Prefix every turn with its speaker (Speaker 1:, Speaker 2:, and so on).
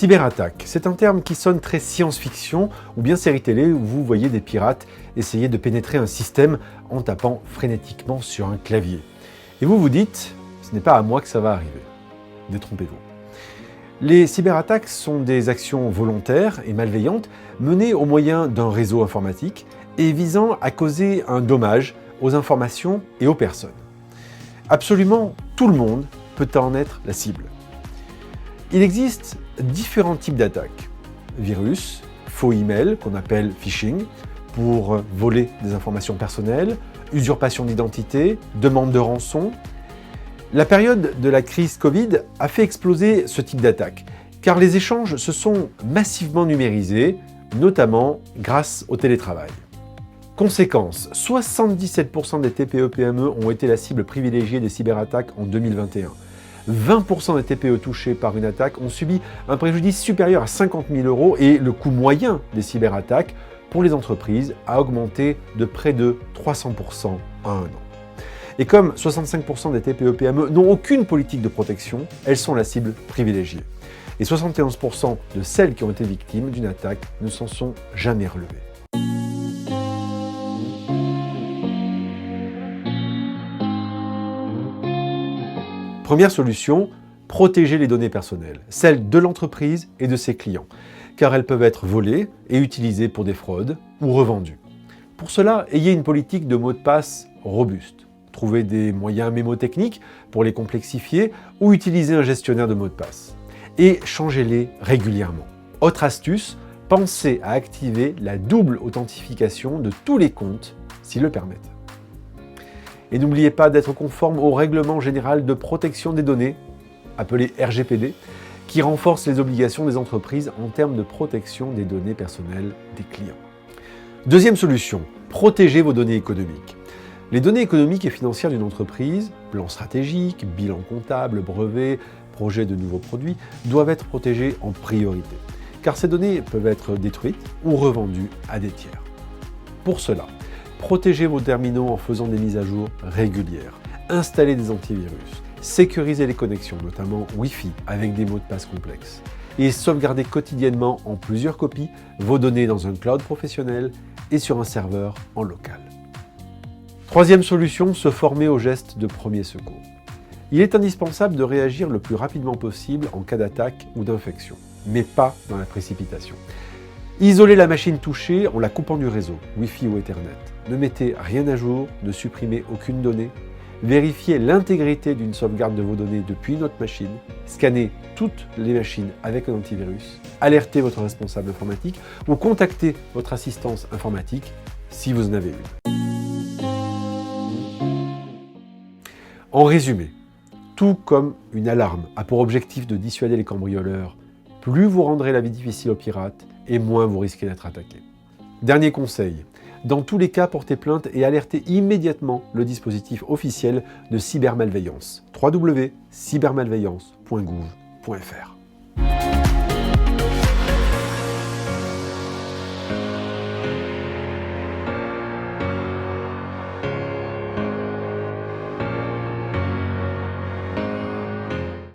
Speaker 1: Cyberattaque, c'est un terme qui sonne très science-fiction ou bien série télé où vous voyez des pirates essayer de pénétrer un système en tapant frénétiquement sur un clavier. Et vous vous dites, ce n'est pas à moi que ça va arriver. Détrompez-vous. Les cyberattaques sont des actions volontaires et malveillantes menées au moyen d'un réseau informatique et visant à causer un dommage aux informations et aux personnes. Absolument tout le monde peut en être la cible. Il existe différents types d'attaques. Virus, faux email qu'on appelle phishing, pour voler des informations personnelles, usurpation d'identité, demande de rançon. La période de la crise Covid a fait exploser ce type d'attaque, car les échanges se sont massivement numérisés, notamment grâce au télétravail. Conséquence, 77% des TPE-PME ont été la cible privilégiée des cyberattaques en 2021. 20% des TPE touchés par une attaque ont subi un préjudice supérieur à 50 000 € et le coût moyen des cyberattaques pour les entreprises a augmenté de près de 300% en un an. Et comme 65% des TPE-PME n'ont aucune politique de protection, elles sont la cible privilégiée. Et 71% de celles qui ont été victimes d'une attaque ne s'en sont jamais relevées. Première solution, protéger les données personnelles, celles de l'entreprise et de ses clients, car elles peuvent être volées et utilisées pour des fraudes ou revendues. Pour cela, ayez une politique de mots de passe robuste. Trouvez des moyens mémotechniques pour les complexifier ou utilisez un gestionnaire de mots de passe. Et changez-les régulièrement. Autre astuce, pensez à activer la double authentification de tous les comptes s'ils le permettent. Et n'oubliez pas d'être conforme au Règlement général de protection des données, appelé RGPD, qui renforce les obligations des entreprises en termes de protection des données personnelles des clients. Deuxième solution, protégez vos données économiques. Les données économiques et financières d'une entreprise, plan stratégique, bilan comptable, brevet, projet de nouveaux produits, doivent être protégées en priorité, car ces données peuvent être détruites ou revendues à des tiers. Pour cela, protégez vos terminaux en faisant des mises à jour régulières, installez des antivirus, sécurisez les connexions, notamment Wi-Fi, avec des mots de passe complexes, et sauvegardez quotidiennement en plusieurs copies vos données dans un cloud professionnel et sur un serveur en local. Troisième solution, se former aux gestes de premier secours. Il est indispensable de réagir le plus rapidement possible en cas d'attaque ou d'infection, mais pas dans la précipitation. Isolez la machine touchée en la coupant du réseau, Wi-Fi ou Ethernet. Ne mettez rien à jour, ne supprimez aucune donnée. Vérifiez l'intégrité d'une sauvegarde de vos données depuis notre machine. Scannez toutes les machines avec un antivirus. Alertez votre responsable informatique ou contactez votre assistance informatique si vous en avez une. En résumé, tout comme une alarme a pour objectif de dissuader les cambrioleurs, plus vous rendrez la vie difficile aux pirates et moins vous risquez d'être attaqué. Dernier conseil, dans tous les cas, portez plainte et alertez immédiatement le dispositif officiel de cybermalveillance, www.cybermalveillance.gouv.fr.